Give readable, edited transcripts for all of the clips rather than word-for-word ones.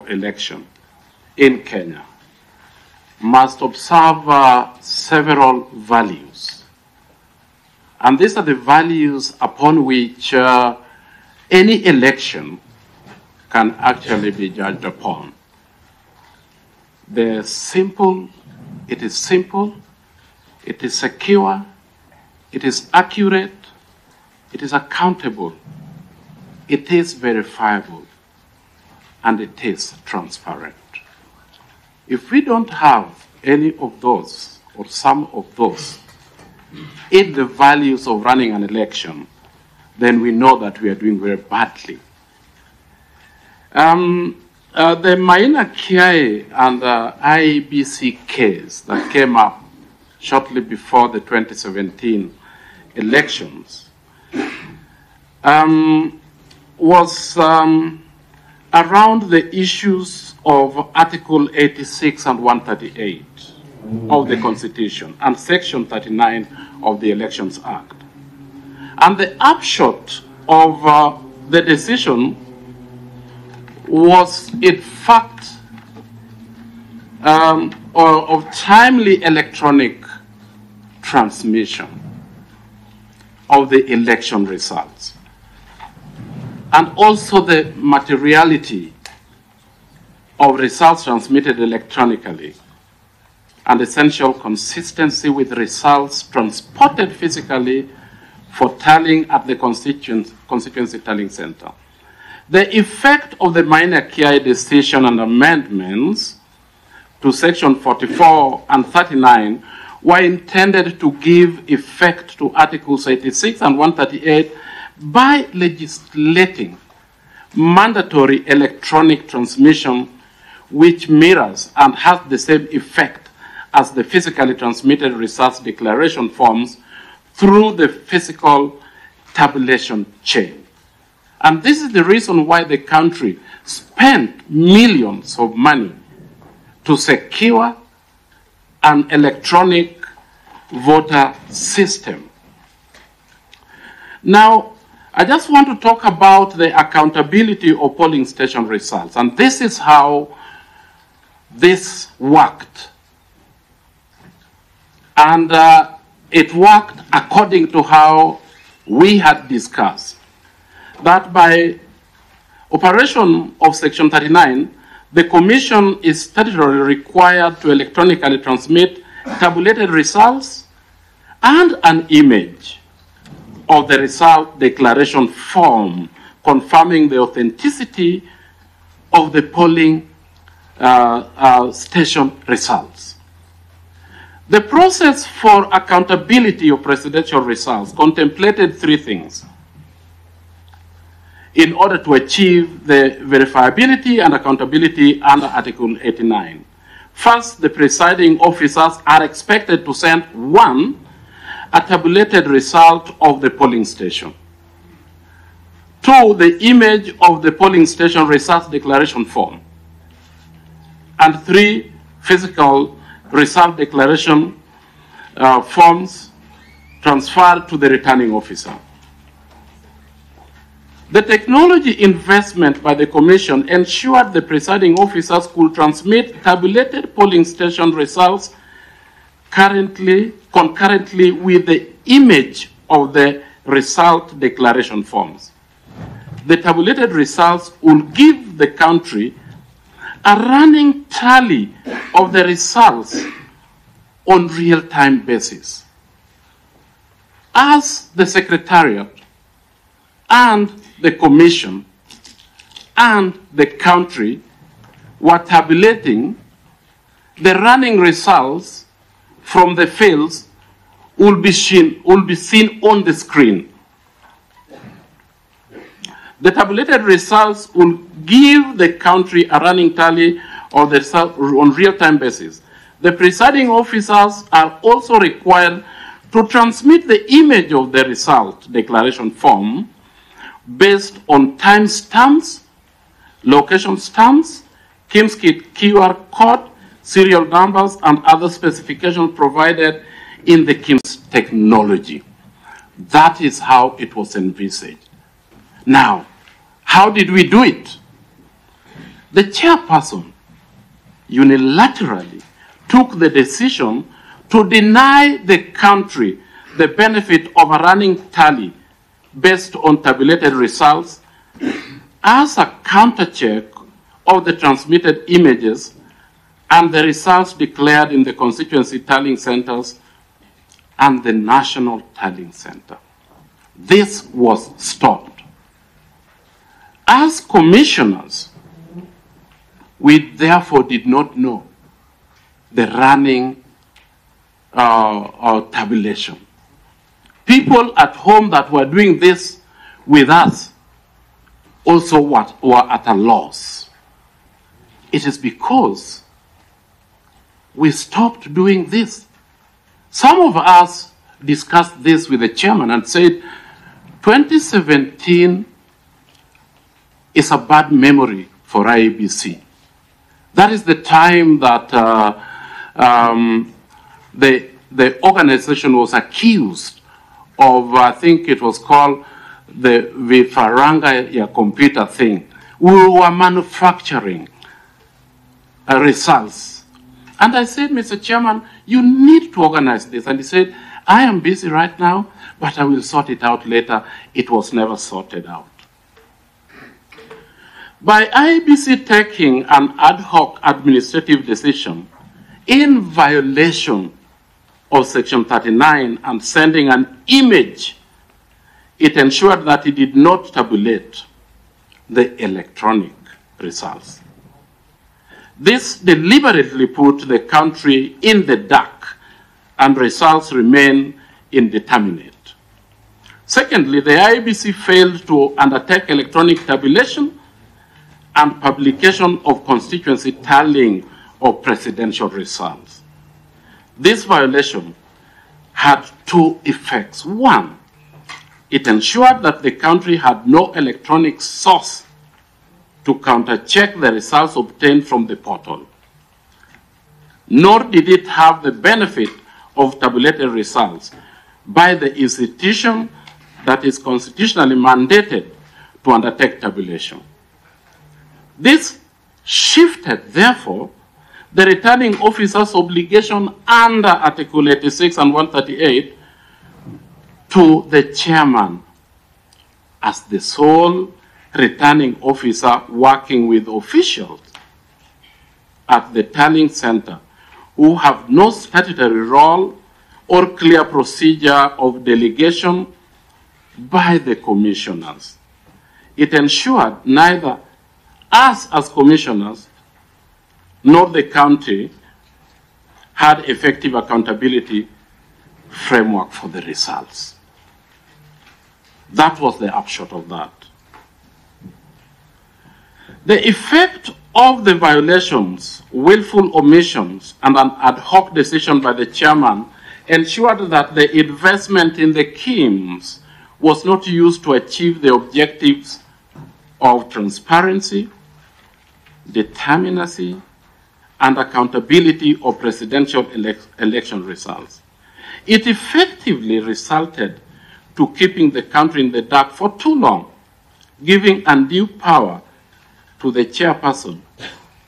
election in Kenya must observe several values. And these are the values upon which any election can actually be judged upon. It is simple, it is secure, it is accurate, it is accountable, it is verifiable, and it is transparent. If we don't have any of those, or some of those, in the values of running an election, then we know that we are doing very badly. The Maina Kiai and the IEBC case that came up shortly before the 2017 elections was around the issues of Article 86 and 138 of the Constitution and Section 39 of the Elections Act. And the upshot of the decision was, in fact, of timely electronic transmission of the election results, and also the materiality of results transmitted electronically, and essential consistency with results transported physically for tallying at the constituency tallying center. The effect of the Maina Kiai decision and amendments to Section 44 and 39 were intended to give effect to Articles 86 and 138 by legislating mandatory electronic transmission which mirrors and has the same effect as the physically transmitted results declaration forms through the physical tabulation chain. And this is the reason why the country spent millions of money to secure an electronic voter system. Now, I just want to talk about the accountability of polling station results. And this is how this worked. And it worked according to how we had discussed. That by operation of Section 39, the Commission is statutorily required to electronically transmit tabulated results and an image of the result declaration form confirming the authenticity of the polling station results. The process for accountability of presidential results contemplated three things in order to achieve the verifiability and accountability under Article 89. First, the presiding officers are expected to send, one, a tabulated result of the polling station. Two, the image of the polling station results declaration form. And three, physical result declaration forms transferred to the returning officer. The technology investment by the Commission ensured the presiding officers could transmit tabulated polling station results concurrently with the image of the result declaration forms. The tabulated results will give the country a running tally of the results on real-time basis. As the Secretariat and the Commission and the country were tabulating, the running results from the fields will be seen on the screen. The tabulated results will give the country a running tally of the result on real-time basis. The presiding officers are also required to transmit the image of the result declaration form based on time stamps, location stamps, KIMS QR code, serial numbers, and other specifications provided in the KIMS technology. That is how it was envisaged. Now, how did we do it? the chairperson unilaterally took the decision to deny the country the benefit of a running tally based on tabulated results as a counter-check of the transmitted images and the results declared in the constituency tallying centers and the national tallying center. This was stopped. As commissioners, we therefore did not know the running tabulation. People at home that were doing this with us also were at a loss. It is because we stopped doing this. Some of us discussed this with the chairman and said, 2017 is a bad memory for IEBC. That is the time that the organization was accused of, I think it was called the KIFARANGA computer thing. We were manufacturing results. And I said, Mr. Chairman, you need to organize this. And he said, I am busy right now, but I will sort it out later. It was never sorted out. By IEBC taking an ad hoc administrative decision in violation of Section 39 and sending an image, it ensured that it did not tabulate the electronic results. This deliberately put the country in the dark, and results remain indeterminate. Secondly, the IEBC failed to undertake electronic tabulation and publication of constituency tallying of presidential results. This violation had two effects. One, it ensured that the country had no electronic source to counter-check the results obtained from the portal. Nor did it have the benefit of tabulated results by the institution that is constitutionally mandated to undertake tabulation. This shifted, therefore, the returning officer's obligation under Article 86 and 138 to the chairman as the sole returning officer working with officials at the tallying center who have no statutory role or clear procedure of delegation by the commissioners. It ensured neither us as commissioners nor the county had effective accountability framework for the results. That was the upshot of that. The effect of the violations, willful omissions, and an ad hoc decision by the chairman ensured that the investment in the schemes was not used to achieve the objectives of transparency, determinacy, and accountability of presidential election results. It effectively resulted to keeping the country in the dark for too long, giving undue power to the chairperson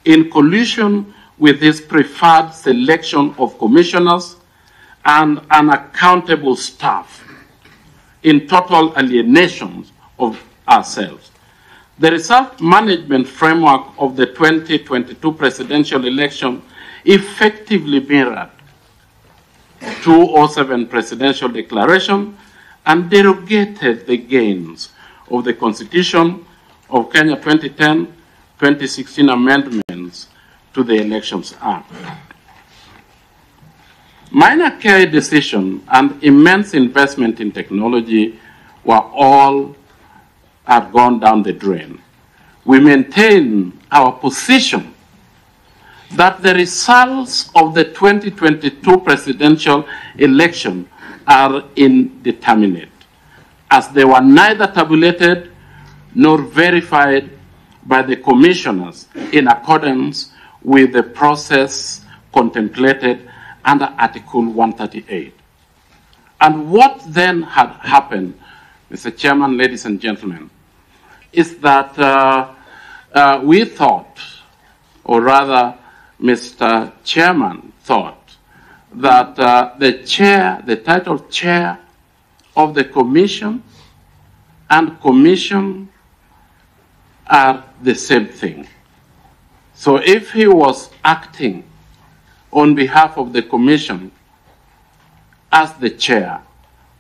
in collusion with his preferred selection of commissioners and unaccountable staff in total alienation of ourselves. The result management framework of the 2022 presidential election effectively mirrored 207 presidential declaration and derogated the gains of the Constitution of Kenya 2010-2016 amendments to the Elections Act. Minor care decision and immense investment in technology had gone down the drain. We maintain our position that the results of the 2022 presidential election are indeterminate, as they were neither tabulated nor verified by the commissioners in accordance with the process contemplated under Article 138. And what then had happened, Mr. Chairman, ladies and gentlemen, is that we thought or rather Mr. Chairman, thought that the title chair of the commission and commission are the same thing. So if he was acting on behalf of the commission as the chair,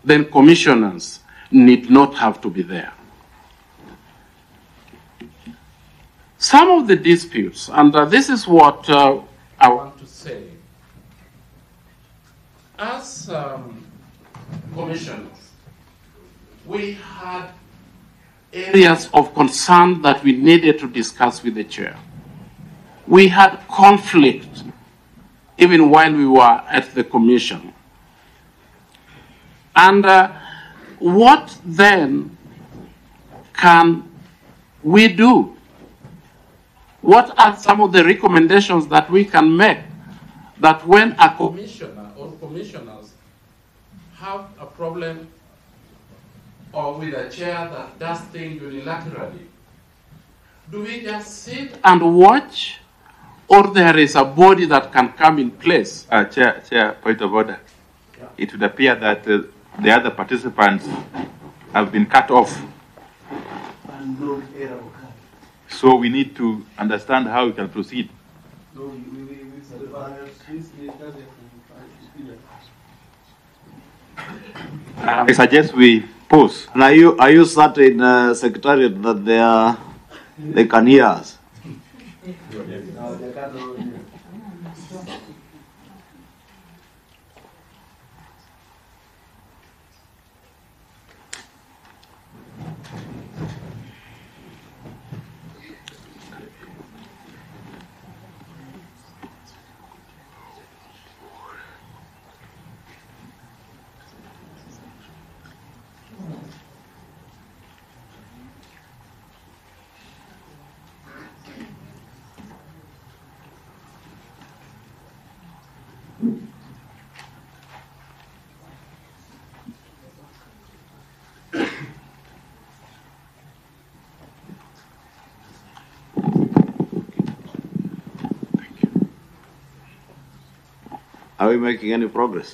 then commissioners need not have to be there. Some of the disputes, and this is what I want to say, as commissioners, we had areas of concern that we needed to discuss with the chair. We had conflict even while we were at the commission. And what then can we do? What are some of the recommendations that we can make that when a commissioner or commissioners have a problem or with a chair that does things unilaterally, do we just sit and watch, or there is a body that can come in place? Chair, point of order. Yeah. It would appear that the other participants have been cut off. So we need to understand how we can proceed. I suggest we pause. And are you certain, Secretariat, that they can hear us? Are we making any progress?